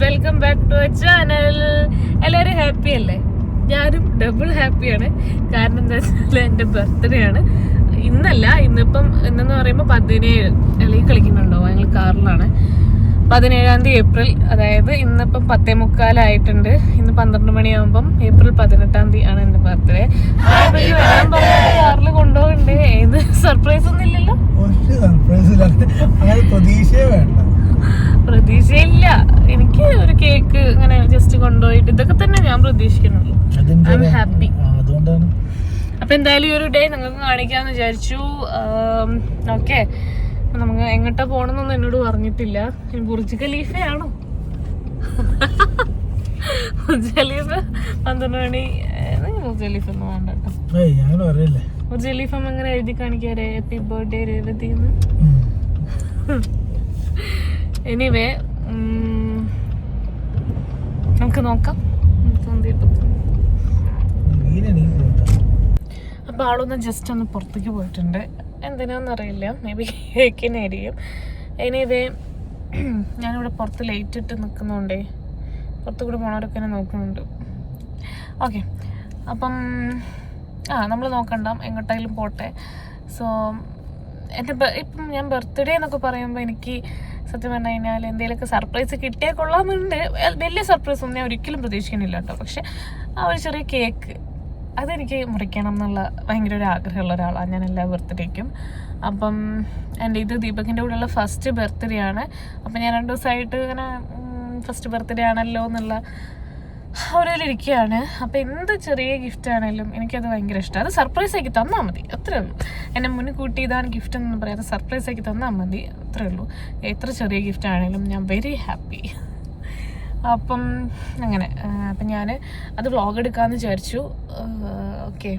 Welcome back to our channel. എല്ലാവരും happy അല്ലേ? ഞാനും ഡബിൾ ഹാപ്പിയാണ്. കാരണം എന്താ വെച്ചാൽ എൻ്റെ ബർത്ത്ഡേ ആണ്. ഇന്നെന്ന് പറയുമ്പോൾ 17 അല്ലെങ്കിൽ കളിക്കുന്നുണ്ടോ, ഞങ്ങൾ കാറിലാണ്. 17 ഏപ്രിൽ, അതായത് ഇന്നിപ്പം 10:45 ഇന്ന് 12 മണിയാകുമ്പം ഏപ്രിൽ 18 ആണ് എൻ്റെ ബർത്ത്ഡേ. വരാൻ പറഞ്ഞിട്ട് കാറിൽ കൊണ്ടുപോകണ്ടേ? ഏത് സർപ്രൈസ് ഒന്നും ഇല്ലല്ലോ. പ്രതീക്ഷയില്ല. എനിക്ക് ഒരു കേക്ക് ഇങ്ങനെ ജസ്റ്റ് കൊണ്ടുപോയിട്ട് ഇതൊക്കെ തന്നെ ഞാൻ പ്രതീക്ഷിക്കുന്നുള്ളൂ. I am happy. അപ്പൊ എന്തായാലും ഈ ഒരു ഡേ നിങ്ങൾക്ക് കാണിക്കാന്ന് വിചാരിച്ചു. ഓക്കെ, നമുക്ക് എങ്ങോട്ടാ പോണെന്നൊന്നും എന്നോട് പറഞ്ഞിട്ടില്ല. ബുർജ് ഖലീഫയാണോ? ബുർജ് ഖലീഫ 12 മണി. ബുർജ് ഖലീഫ ഒന്നും വേണ്ട കേട്ടോ. ബുർജ് ഖലീഫ അങ്ങനെ എഴുതി കാണിക്കാരെ ഹാപ്പി ബർത്ത്ഡേ രേവതിന്ന്. എനിവേ, നമുക്ക് നോക്കാം. അപ്പൊ ആളൊന്ന് ജസ്റ്റ് ഒന്ന് പുറത്തേക്ക് പോയിട്ടുണ്ട്. എന്തിനാന്നറിയില്ല, മേ ബി കേക്കിനായിരിക്കും. എനിവേ, ഞാനിവിടെ പുറത്ത് ലൈറ്റ് ഇട്ട് നിൽക്കുന്നുണ്ടേ, പുറത്തു കൂടെ പോണവരൊക്കെ എന്നെ നോക്കുന്നുണ്ട്. ഓക്കെ, അപ്പം നമ്മൾ നോക്കണ്ട, എങ്ങോട്ടായാലും പോട്ടെ. സോ ഇപ്പം ഞാൻ ബർത്ത്ഡേ എന്നൊക്കെ പറയുമ്പോൾ എനിക്ക് സത്യം പറഞ്ഞു കഴിഞ്ഞാൽ എന്തെങ്കിലുമൊക്കെ സർപ്രൈസ് കിട്ടിയാൽ കൊള്ളാമെന്നുണ്ട്. വലിയ സർപ്രൈസ് ഒന്നും ഞാൻ ഒരിക്കലും പ്രതീക്ഷിക്കുന്നില്ല കേട്ടോ. പക്ഷെ ആ ഒരു ചെറിയ കേക്ക് അതെനിക്ക് മുറിക്കണം എന്നുള്ള ഭയങ്കര ഒരു ആഗ്രഹമുള്ള ഒരാളാണ് ഞാൻ എല്ലാ ബർത്ത്ഡേക്കും. അപ്പം എൻ്റെ ഇത് ദീപകിൻ്റെ കൂടെയുള്ള ഫസ്റ്റ് ബർത്ത്ഡേ ആണ്. അപ്പം ഞാൻ 2 ദിവസമായിട്ട് ഇങ്ങനെ ഫസ്റ്റ് ബർത്ത്ഡേ ആണല്ലോ എന്നുള്ള അവരിലിരിക്കുകയാണ്. അപ്പം എന്ത് ചെറിയ ഗിഫ്റ്റ് ആണെങ്കിലും എനിക്കത് ഭയങ്കര ഇഷ്ടമാണ്. അത് സർപ്രൈസ് ആക്കി തന്നാൽ മതി, അത്രേ ഉള്ളൂ. എന്നെ മുന്നിൽ കൂട്ടി ഇതാണ് ഗിഫ്റ്റ് എന്നൊന്നും പറയാതെ സർപ്രൈസ് ആക്കി തന്നാൽ മതി, അത്രേ ഉള്ളൂ. എത്ര ചെറിയ ഗിഫ്റ്റ് ആണെങ്കിലും ഞാൻ വെരി ഹാപ്പി. അപ്പം അങ്ങനെ, അപ്പം ഞാൻ അത് വ്ളോഗ് എടുക്കാമെന്ന് വിചാരിച്ചു. ഓക്കെ,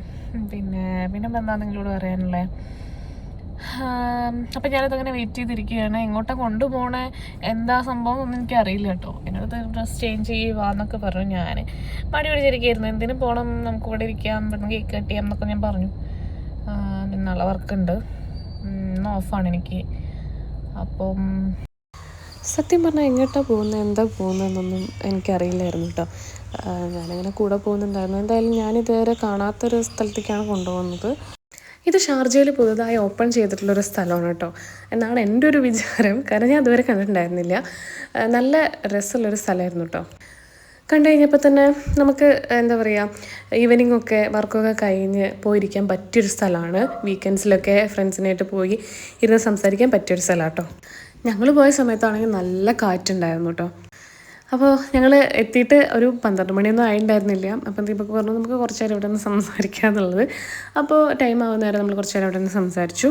പിന്നെ എന്താ നിങ്ങളോട് പറയാനുള്ളത്? അപ്പം ഞാനതങ്ങനെ വെയിറ്റ് ചെയ്തിരിക്കുകയാണ്. എങ്ങോട്ടാണ് കൊണ്ടുപോകണേ, എന്താ സംഭവം ഒന്നും എനിക്കറിയില്ല കേട്ടോ. എന്നോട് ഡ്രസ്സ് ചേഞ്ച് ചെയ്യുവാന്നൊക്കെ പറഞ്ഞു. ഞാൻ മടി പിടിച്ചിരിക്കുകയായിരുന്നു. എന്തിനും പോകണം, നമുക്ക് ഇവിടെ ഇരിക്കാം, ഇവിടെ കേക്ക് കട്ട് ചെയ്യാം എന്നൊക്കെ ഞാൻ പറഞ്ഞു. നാളെ വർക്കുണ്ട്, ഇന്ന് ഓഫാണ് എനിക്ക്. അപ്പം സത്യം പറഞ്ഞാൽ എങ്ങോട്ടാണ് പോകുന്നത്, എന്താ പോകുന്നതെന്നൊന്നും എനിക്കറിയില്ലായിരുന്നു കേട്ടോ. ഞാനിങ്ങനെ കൂടെ പോകുന്നുണ്ടായിരുന്നു. എന്തായാലും ഞാനിതുവരെ കാണാത്തൊരു സ്ഥലത്തേക്കാണ് കൊണ്ടുപോകുന്നത്. ഇത് ഷാർജയിൽ പുതുതായി ഓപ്പൺ ചെയ്തിട്ടുള്ളൊരു സ്ഥലമാണ് കേട്ടോ എന്നാണ് എൻ്റെ ഒരു വിചാരം. കാരണം ഞാൻ അതുവരെ കണ്ടിട്ടുണ്ടായിരുന്നില്ല. നല്ല രസമുള്ളൊരു സ്ഥലമായിരുന്നു കേട്ടോ. കണ്ടു കഴിഞ്ഞപ്പോൾ തന്നെ നമുക്ക് എന്താ പറയുക, ഈവനിങ് ഒക്കെ വർക്കൊക്കെ കഴിഞ്ഞ് പോയിരിക്കാൻ പറ്റിയൊരു സ്ഥലമാണ്. വീക്കെൻഡ്സിലൊക്കെ ഫ്രണ്ട്സിനായിട്ട് പോയി ഇരുന്ന് സംസാരിക്കാൻ പറ്റിയൊരു സ്ഥലമാണ് കേട്ടോ. ഞങ്ങൾ പോയ സമയത്താണെങ്കിൽ നല്ല കാറ്റുണ്ടായിരുന്നു കേട്ടോ. അപ്പോൾ ഞങ്ങൾ എത്തിയിട്ട് ഒരു 12 മണിയൊന്നും ആയിട്ടുണ്ടായിരുന്നില്ല. അപ്പം ദീപക് പറഞ്ഞു നമുക്ക് കുറച്ച് നേരം ഇവിടെ നിന്ന് സംസാരിക്കുക എന്നുള്ളത്. അപ്പോൾ ടൈം ആവുന്ന നേരം നമ്മൾ കുറച്ച് നേരം ഇവിടെ നിന്ന് സംസാരിച്ചു.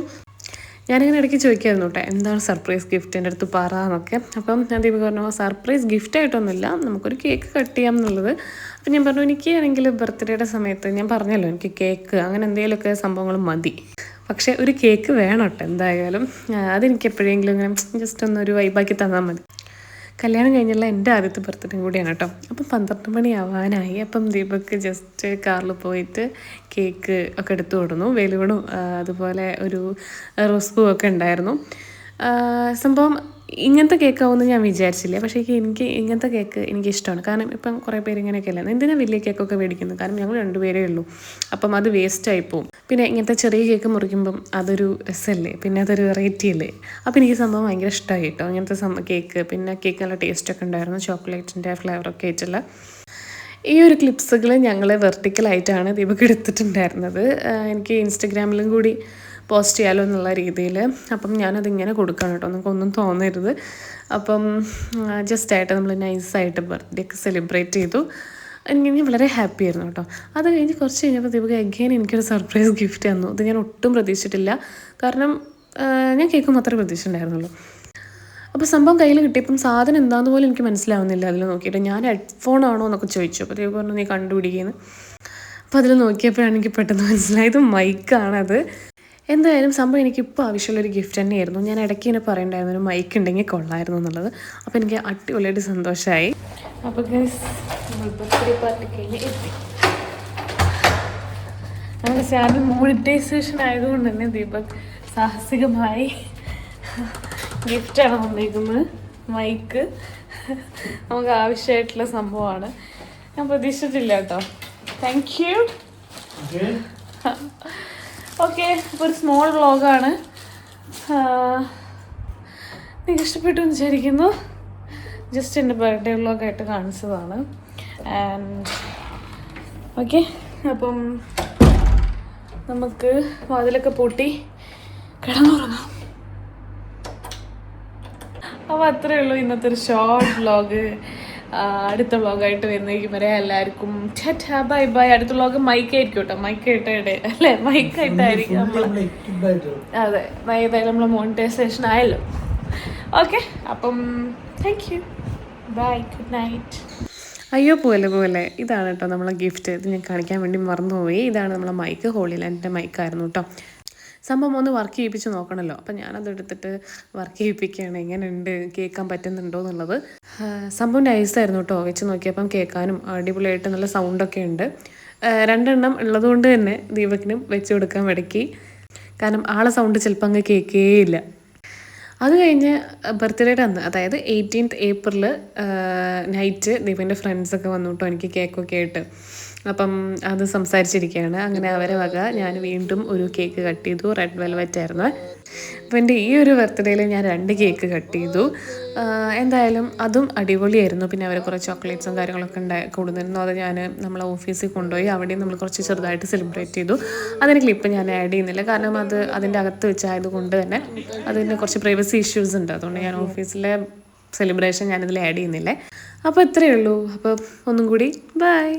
ഞാനിങ്ങനെ ഇടയ്ക്ക് ചോദിക്കായിരുന്നു കേട്ടോ എന്താണ് സർപ്രൈസ് ഗിഫ്റ്റ്, എൻ്റെ അടുത്ത് പറ എന്നൊക്കെ. അപ്പം ഞാൻ ദീപക് പറഞ്ഞു സർപ്രൈസ് ഗിഫ്റ്റായിട്ടൊന്നുമില്ല, നമുക്കൊരു കേക്ക് കട്ട് ചെയ്യാം എന്നുള്ളത്. അപ്പം ഞാൻ പറഞ്ഞു എനിക്ക് ആണെങ്കിൽ ബർത്ത്ഡേയുടെ സമയത്ത് ഞാൻ പറഞ്ഞല്ലോ എനിക്ക് കേക്ക് അങ്ങനെ എന്തെങ്കിലുമൊക്കെ സംഭവങ്ങൾ മതി, പക്ഷേ ഒരു കേക്ക് വേണം കേട്ടോ എന്തായാലും. അതെനിക്ക് എപ്പോഴെങ്കിലും ഇങ്ങനെ ജസ്റ്റ് ഒന്നൊരു വൈബാക്കി തന്നാൽ മതി. കല്യാണം കഴിഞ്ഞുള്ള എൻ്റെ ആദ്യത്തെ ബർത്ത്ഡേ കൂടിയാണ് കേട്ടോ. അപ്പം 12 മണി ആവാനായി. അപ്പം ദീപക് ജസ്റ്റ് കാറിൽ പോയിട്ട് കേക്ക് ഒക്കെ എടുത്തു കൊടുന്നു. ബലൂണും അതുപോലെ ഒരു റോസ് പൂവൊക്കെ ഉണ്ടായിരുന്നു. സംഭവം ഇങ്ങനത്തെ കേക്കാവുമെന്ന് ഞാൻ വിചാരിച്ചില്ല. പക്ഷേ എനിക്ക് ഇങ്ങനത്തെ കേക്ക് എനിക്കിഷ്ടമാണ്. കാരണം ഇപ്പം കുറേ പേര് ഇങ്ങനെയൊക്കെ അല്ല, എന്തിനാണ് വലിയ കേക്കൊക്കെ മേടിക്കുന്നത്? കാരണം ഞങ്ങൾ 2 പേരേ ഉള്ളൂ. അപ്പം അത് വേസ്റ്റായി പോവും. പിന്നെ ഇങ്ങനത്തെ ചെറിയ കേക്ക് മുറിക്കുമ്പം അതൊരു രസമല്ലേ, പിന്നെ അതൊരു വെറൈറ്റി അല്ലേ. അപ്പോൾ എനിക്ക് സംഭവം ഭയങ്കര ഇഷ്ടമായി കേട്ടോ ഇങ്ങനത്തെ കേക്ക്. പിന്നെ കേക്ക് നല്ല ടേസ്റ്റൊക്കെ ഉണ്ടായിരുന്നു, ചോക്ലേറ്റിൻ്റെ ഫ്ലേവറൊക്കെ ആയിട്ടുള്ള. ഈ ഒരു ക്ലിപ്സുകൾ ഞങ്ങൾ വെർട്ടിക്കലായിട്ടാണ് ദീപക് എടുത്തിട്ടുണ്ടായിരുന്നത്. എനിക്ക് ഇൻസ്റ്റഗ്രാമിലും കൂടി പോസ്റ്റ് ചെയ്യാലോ എന്നുള്ള രീതിയിൽ. അപ്പം ഞാനതിങ്ങനെ കൊടുക്കണം കേട്ടോ, നമുക്കൊന്നും തോന്നരുത്. അപ്പം ജസ്റ്റായിട്ട് നമ്മൾ നൈസായിട്ട് ബർത്ത്ഡേ ഒക്കെ സെലിബ്രേറ്റ് ചെയ്തു. എനിക്ക് വളരെ ഹാപ്പി ആയിരുന്നു കേട്ടോ. അത് കഴിഞ്ഞ് കുറച്ച് കഴിഞ്ഞപ്പോൾ ദീപക് അഗൈൻ എനിക്കൊരു സർപ്രൈസ് ഗിഫ്റ്റ് തന്നു. ഇത് ഞാൻ ഒട്ടും പ്രതീക്ഷിച്ചിട്ടില്ല. കാരണം ഞാൻ കേക്ക് മാത്രമേ പ്രതീക്ഷിച്ചിട്ടുണ്ടായിരുന്നുള്ളൂ. അപ്പോൾ സംഭവം കയ്യിൽ കിട്ടിയപ്പം സാധനം എന്താണെന്ന് പോലും എനിക്ക് മനസ്സിലാവുന്നില്ല. അതിൽ നോക്കിയിട്ട് ഞാൻ ഹെഡ്ഫോൺ ആണോ എന്നൊക്കെ ചോദിച്ചു. അപ്പോൾ ദീപക് പറഞ്ഞു നീ കണ്ടുപിടിക്കുന്നു. അപ്പോൾ അതിൽ നോക്കിയപ്പോഴാണ് എനിക്ക് പെട്ടെന്ന് മനസ്സിലായത് മൈക്കാണത്. എന്തായാലും സംഭവം എനിക്കിപ്പോൾ ആവശ്യമുള്ളൊരു ഗിഫ്റ്റ് തന്നെയായിരുന്നു. ഞാൻ ഇടയ്ക്ക് ഇങ്ങനെ പറയണ്ടായിരുന്നു ഒരു മൈക്ക് ഉണ്ടെങ്കിൽ കൊള്ളായിരുന്നു എന്നുള്ളത്. അപ്പോൾ എനിക്ക് അടിപൊളിയായിട്ട് സന്തോഷമായി. അപ്പോൾ ബർത്ത്ഡേ പാർട്ടി കഴിഞ്ഞ് എത്തി. നമ്മുടെ ചാനൽ മോണിറ്റൈസേഷൻ ആയതുകൊണ്ട് തന്നെ ദീപക് സാഹസികമായി ഗിഫ്റ്റാണ് വന്നിരിക്കുന്നത്. മൈക്ക് നമുക്ക് ആവശ്യമായിട്ടുള്ള സംഭവമാണ്. ഞാൻ പ്രതീക്ഷിച്ചില്ല കേട്ടോ. Thank you. ഓക്കെ, അപ്പോൾ ഒരു സ്മോൾ വ്ളോഗാണ്. നിങ്ങൾക്ക് ഇഷ്ടപ്പെട്ടു എന്ന് വിചാരിക്കുന്നു. ജസ്റ്റ് എൻ്റെ ബർത്ത്ഡേ വ്ളോഗായിട്ട് കാണിച്ചതാണ്. ആൻഡ് ഓക്കെ, അപ്പം നമുക്ക് വാതിലൊക്കെ പൂട്ടി കിടന്നുറങ്ങാം. അപ്പോൾ അത്രയേ ഉള്ളൂ ഇന്നത്തെ ഒരു ഷോർട്ട് വ്ളോഗ്. അടുത്ത വ്ളോഗായിട്ട് വരുന്നേക്കും വരെ എല്ലാവർക്കും ടാറ്റാ ബൈ ബൈ. അടുത്ത വ്ളോഗ് മൈക്കായിരിക്കും കേട്ടോ. മൈക്കായിട്ട് അല്ലേ, മൈക്കായിട്ടായിരിക്കും നമ്മൾ. അതെ, ഏതായാലും നമ്മൾ മോണിറ്റൈസേഷൻ ആയല്ലോ. ഓക്കെ, അപ്പം thank you, bye, good night. അയ്യോ പോലെ ഇതാണ് കേട്ടോ നമ്മളെ ഗിഫ്റ്റ്. ഇത് ഞാൻ കാണിക്കാൻ വേണ്ടി മറന്നുപോയി. ഇതാണ് നമ്മളെ മൈക്ക്. ഹോളി ലാൻഡിൻ്റെ മൈക്കായിരുന്നു കേട്ടോ. സംഭവം ഒന്ന് വർക്ക് ചെയ്യിപ്പിച്ച് നോക്കണമല്ലോ. അപ്പം ഞാനത് എടുത്തിട്ട് വർക്ക് ചെയ്യിപ്പിക്കുകയാണ്. എങ്ങനെയുണ്ട്, കേൾക്കാൻ പറ്റുന്നുണ്ടോ എന്നുള്ളത്. സംഭവം നൈസായിരുന്നു കേട്ടോ. വെച്ച് നോക്കിയപ്പം കേൾക്കാനും അടിപൊളിയായിട്ട് നല്ല സൗണ്ടൊക്കെ ഉണ്ട്. 2 എണ്ണം ഉള്ളതുകൊണ്ട് തന്നെ ദീപക്കിനും വെച്ച് കൊടുക്കാൻ ഇടയ്ക്ക്. കാരണം ആളെ സൗണ്ട് ചിലപ്പോൾ അങ്ങ് കേൾക്കേയില്ല. അത് കഴിഞ്ഞ് ബർത്ത്ഡേയുടെ അന്ന്, അതായത് 18th ഏപ്രിൽ നൈറ്റ് ദീപൻ്റെ ഫ്രണ്ട്സൊക്കെ വന്നു കേട്ടോ എനിക്ക് കേക്കൊക്കെ ആയിട്ട്. അപ്പം അത് സംസാരിച്ചിരിക്കുകയാണ്. അങ്ങനെ അവരെ വക ഞാൻ വീണ്ടും ഒരു കേക്ക് കട്ട് ചെയ്തു. റെഡ് വെൽവെറ്റ് ആയിരുന്നു. അപ്പോൾ എൻ്റെ ഈ ഒരു ബർത്ത്ഡേയിൽ ഞാൻ 2 കേക്ക് കട്ട് ചെയ്തു. എന്തായാലും അതും അടിപൊളിയായിരുന്നു. പിന്നെ അവർ കുറച്ച് ചോക്ലേറ്റ്സും കാര്യങ്ങളൊക്കെ കൊടുത്തിരുന്നു. അത് ഞാൻ നമ്മളെ ഓഫീസിൽ കൊണ്ടുപോയി അവിടെയും നമ്മൾ കുറച്ച് ചെറുതായിട്ട് സെലിബ്രേറ്റ് ചെയ്തു. അതിന് ക്ലിപ്പ് ഞാൻ ആഡ് ചെയ്യുന്നില്ല, കാരണം അത് അതിൻ്റെ അകത്ത് വെച്ചായതുകൊണ്ട് തന്നെ അതിന് കുറച്ച് പ്രൈവസി ഇഷ്യൂസ് ഉണ്ട്. അതുകൊണ്ട് ഞാൻ ഓഫീസിലെ സെലിബ്രേഷൻ ഞാനിതിൽ ആഡ് ചെയ്യുന്നില്ലേ. അപ്പോൾ ഇത്രയേ ഉള്ളൂ. അപ്പോൾ ഒന്നും കൂടി ബൈ.